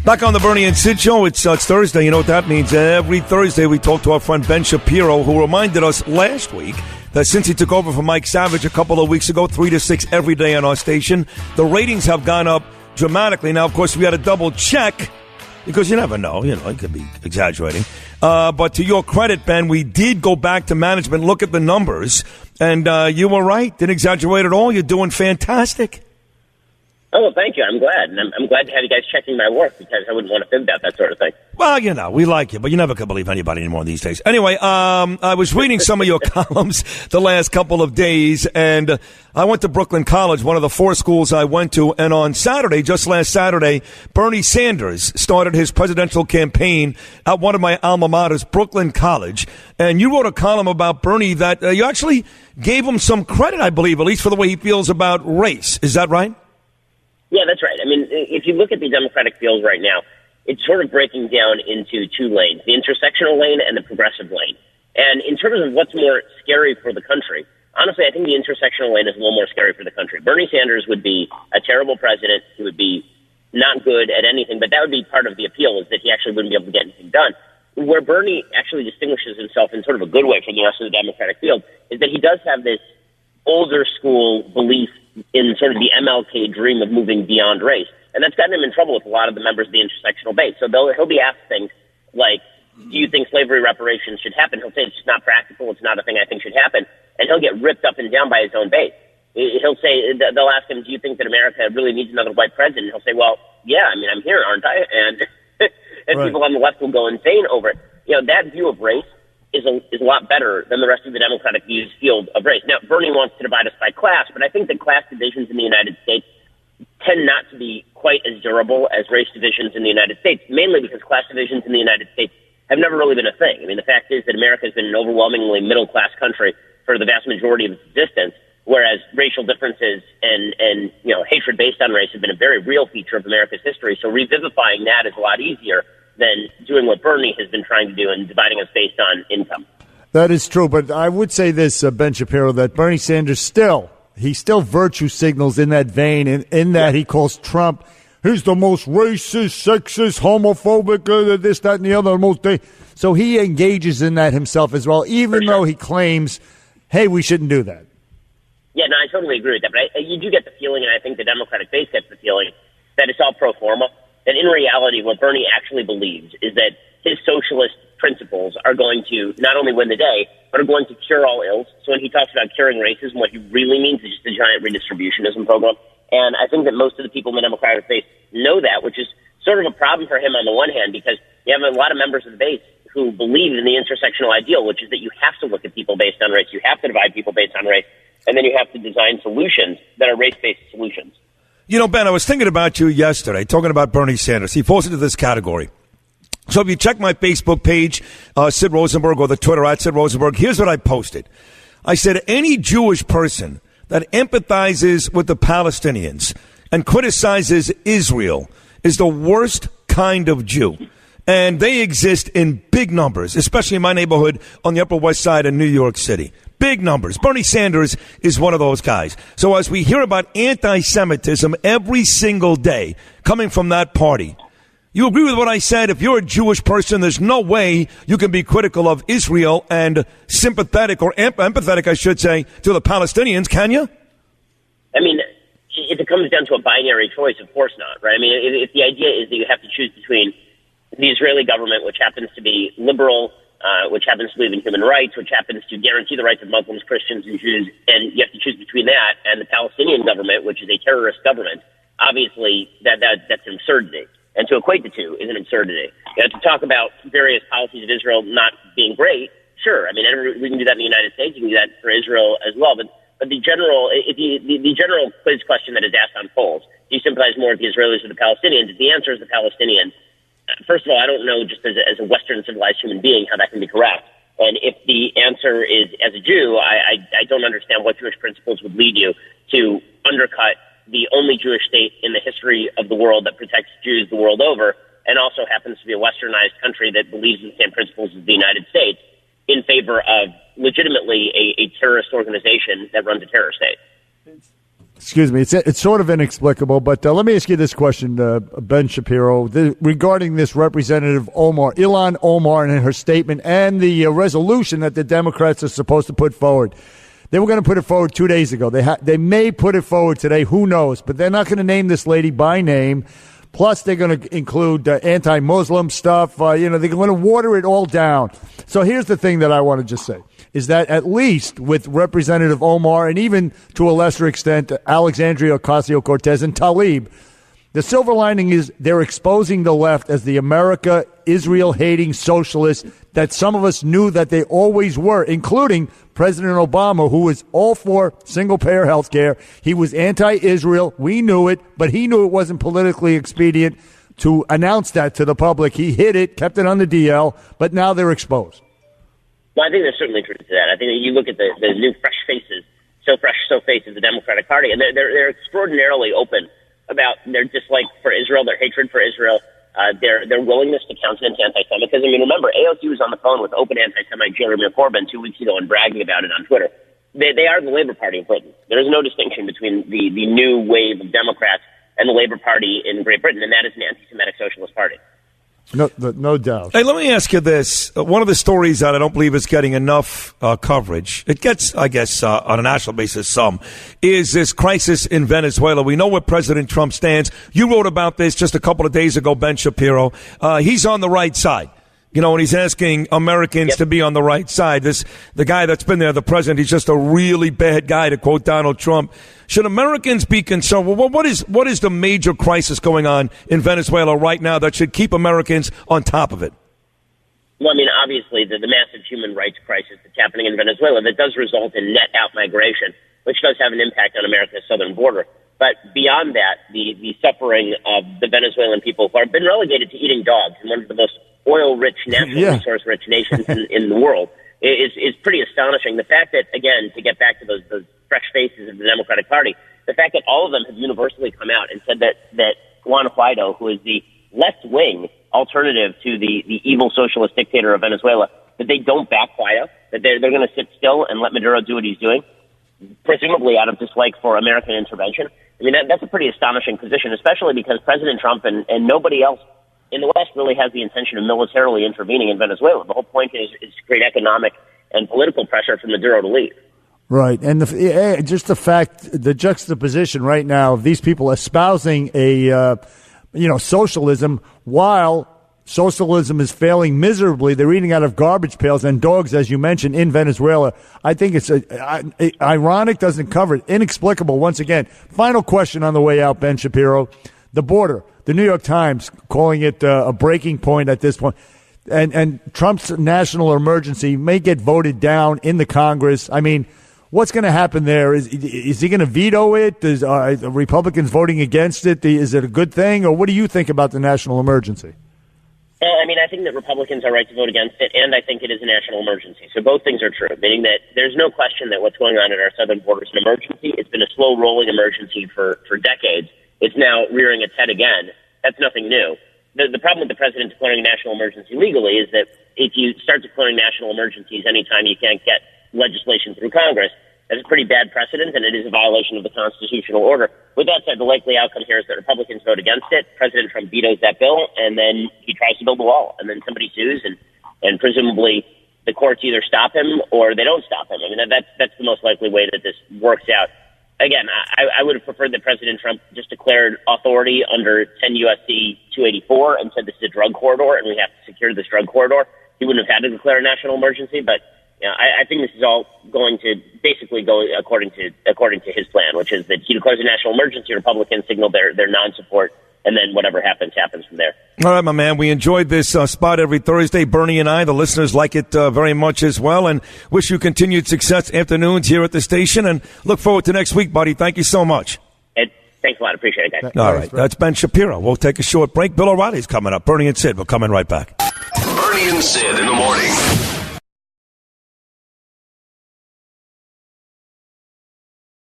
Back on the Bernie and Sid Show, it's Thursday. You know what that means. Every Thursday we talk to our friend Ben Shapiro, who reminded us last week that since he took over from Mike Savage a couple of weeks ago, 3 to 6 every day on our station, the ratings have gone up dramatically. Now, of course, we had to double check because you never know. You know, he could be exaggerating. But to your credit, Ben, we did go back to management, look at the numbers, and you were right. Didn't exaggerate at all. You're doing fantastic. Oh, well, thank you. I'm glad. And I'm glad to have you guys checking my work because I wouldn't want to fib about that sort of thing. Well, you know, we like you, but you never could believe anybody anymore these days. Anyway, I was reading some of your columns the last couple of days, and I went to Brooklyn College, one of the 4 schools I went to, and on Saturday, just last Saturday, Bernie Sanders started his presidential campaign at one of my alma maters, Brooklyn College, and you wrote a column about Bernie that you actually gave him some credit, I believe, at least for the way he feels about race. Is that right? Yeah, that's right. I mean, if you look at the Democratic field right now, it's sort of breaking down into 2 lanes, the intersectional lane and the progressive lane. And in terms of what's more scary for the country, honestly, I think the intersectional lane is a little more scary for the country. Bernie Sanders would be a terrible president. He would be not good at anything, but that would be part of the appeal, is that he actually wouldn't be able to get anything done. Where Bernie actually distinguishes himself in sort of a good way from the rest of the Democratic field is that he does have this older school belief in sort of the MLK dream of moving beyond race. And that's gotten him in trouble with a lot of the members of the intersectional base. So he'll be asked things like, do you think slavery reparations should happen? He'll say it's just not practical. It's not a thing I think should happen. And he'll get ripped up and down by his own base. He'll say, they'll ask him, do you think that America really needs another white president? He'll say, well, yeah, I mean, I'm here, aren't I? And Right. People on the left will go insane over it. You know, that view of race is a lot better than the rest of the Democratic views field of race. Now, Bernie wants to divide us by class, but I think that class divisions in the United States tend not to be quite as durable as race divisions in the United States, mainly because class divisions in the United States have never really been a thing. I mean, the fact is that America has been an overwhelmingly middle-class country for the vast majority of its existence, whereas racial differences and you know, hatred based on race have been a very real feature of America's history. So revivifying that is a lot easier than doing what Bernie has been trying to do and dividing us based on income. That is true, but I would say this, Ben Shapiro, that Bernie Sanders still virtue signals in that vein, in that he calls Trump, he's the most racist, sexist, homophobic, this, that, and the other. So he engages in that himself as well, even though he claims, hey, we shouldn't do that. Yeah, no, I totally agree with that. But you do get the feeling, and I think the Democratic base gets the feeling, that it's all pro forma. That in reality, what Bernie actually believes is that his socialist principles are going to not only win the day, but are going to cure all ills. So when he talks about curing racism, what he really means is just a giant redistributionism program. And I think that most of the people in the Democratic base know that, which is sort of a problem for him on the one hand, because you have a lot of members of the base who believe in the intersectional ideal, which is that you have to look at people based on race, you have to divide people based on race, and then you have to design solutions that are race-based solutions. You know, Ben, I was thinking about you yesterday, talking about Bernie Sanders. He falls into this category. So if you check my Facebook page, Sid Rosenberg, or the Twitter at Sid Rosenberg, here's what I posted. I said, any Jewish person that empathizes with the Palestinians and criticizes Israel is the worst kind of Jew. And they exist in big numbers, especially in my neighborhood on the Upper West Side of New York City. Big numbers. Bernie Sanders is one of those guys. So as we hear about anti-Semitism every single day coming from that party, you agree with what I said? If you're a Jewish person, there's no way you can be critical of Israel and sympathetic, or empathetic, I should say, to the Palestinians, can you? I mean, if it comes down to a binary choice, of course not, right? I mean, if the idea is that you have to choose between the Israeli government, which happens to be liberal, which happens to believe in human rights, which happens to guarantee the rights of Muslims, Christians, and Jews, and you have to choose between that and the Palestinian government, which is a terrorist government, obviously that's an absurdity. And to equate the two is an absurdity. You know, to talk about various policies of Israel not being great, sure. I mean, we can do that in the United States. You can do that for Israel as well. But the general, the general quiz question that is asked on polls, do you sympathize more with the Israelis or the Palestinians? If the answer is the Palestinians, first of all, I don't know, just as a Western civilized human being, how that can be correct. And if the answer is as a Jew, I don't understand what Jewish principles would lead you to undercut the only Jewish state in the history of the world that protects Jews the world over, and also happens to be a westernized country that believes in the same principles as the United States, in favor of legitimately a terrorist organization that runs a terror state. Excuse me. It's sort of inexplicable, but let me ask you this question, Ben Shapiro, regarding this Representative Ilhan Omar, and her statement and the resolution that the Democrats are supposed to put forward. They were going to put it forward 2 days ago. They may put it forward today. Who knows? But they're not going to name this lady by name. Plus, they're going to include anti-Muslim stuff. They're going to water it all down. So here's the thing that I want to just say, is that at least with Representative Omar, and even to a lesser extent, Alexandria Ocasio-Cortez and Tlaib, the silver lining is they're exposing the left as the America-Israel-hating socialists that some of us knew that they always were, including President Obama, who was all for single-payer health care. He was anti-Israel. We knew it, but he knew it wasn't politically expedient to announce that to the public. He hid it, kept it on the DL, but now they're exposed. Well, I think there's certainly truth to that. I think that you look at the new fresh faces, so face of the Democratic Party, and they're extraordinarily open about their dislike for Israel, their hatred for Israel, their willingness to countenance anti-Semitism. I mean, remember, AOC was on the phone with open anti-Semite Jeremy Corbyn 2 weeks ago and bragging about it on Twitter. They are the Labour Party of Britain. There is no distinction between the new wave of Democrats and the Labour Party in Great Britain, and that is an anti-Semitic socialist party. No doubt. Hey, let me ask you this. One of the stories that I don't believe is getting enough coverage, it gets, I guess, on a national basis some, is this crisis in Venezuela. We know where President Trump stands. You wrote about this just a couple of days ago, Ben Shapiro. He's on the right side. And he's asking Americans to be on the right side. The guy that's been there, the president, he's just a really bad guy, to quote Donald Trump. Should Americans be concerned? Well, what is the major crisis going on in Venezuela right now that should keep Americans on top of it? Well, I mean, obviously, the massive human rights crisis that's happening in Venezuela that does result in net out migration, which does have an impact on America's southern border. But beyond that, the suffering of the Venezuelan people who have been relegated to eating dogs in one of the most oil-rich, natural resource-rich nations in the world is pretty astonishing. The fact that, again, to get back to those fresh faces of the Democratic Party, the fact that all of them have universally come out and said that Juan Guaido, who is the left-wing alternative to the evil socialist dictator of Venezuela, that they don't back Guaido, that they're going to sit still and let Maduro do what he's doing, presumably out of dislike for American intervention. I mean, that's a pretty astonishing position, especially because President Trump and nobody else in the West really has the intention of militarily intervening in Venezuela. The whole point is to create economic and political pressure for Maduro to leave. Right. And just the juxtaposition right now of these people espousing socialism while socialism is failing miserably. They're eating out of garbage pails and dogs, as you mentioned, in Venezuela. I think it's ironic, doesn't cover it, inexplicable once again. Final question on the way out, Ben Shapiro. The border. The New York Times calling it a breaking point at this point. And Trump's national emergency may get voted down in the Congress. I mean, what's going to happen there? Is he going to veto it? Are Republicans voting against it? Is it a good thing? Or what do you think about the national emergency? I mean, I think that Republicans are right to vote against it, and I think it is a national emergency. So both things are true, meaning that there's no question that what's going on at our southern border is an emergency. It's been a slow-rolling emergency for decades. It's now rearing its head again. That's nothing new. The problem with the president declaring a national emergency legally is that if you start declaring national emergencies anytime you can't get legislation through Congress, that's a pretty bad precedent, and it is a violation of the constitutional order. With that said, the likely outcome here is that Republicans vote against it. President Trump vetoes that bill, and then he tries to build a wall, and then somebody sues, and presumably the courts either stop him or they don't stop him. I mean, that's the most likely way that this works out. Again, I would have preferred that President Trump just declared authority under 10 U.S.C. 284 and said this is a drug corridor and we have to secure this drug corridor. He wouldn't have had to declare a national emergency, but I think this is all going to basically go according to his plan, which is that he declares a national emergency, Republicans signal their non-support, and then whatever happens from there. All right, my man. We enjoyed this spot every Thursday. Bernie and I, the listeners, like it very much as well, and wish you continued success afternoons here at the station, and look forward to next week, buddy. Thank you so much. Thanks a lot. Appreciate it, guys. All right. That's Ben Shapiro. We'll take a short break. Bill O'Reilly's coming up. Bernie and Sid. We're coming right back. Bernie and Sid in the morning.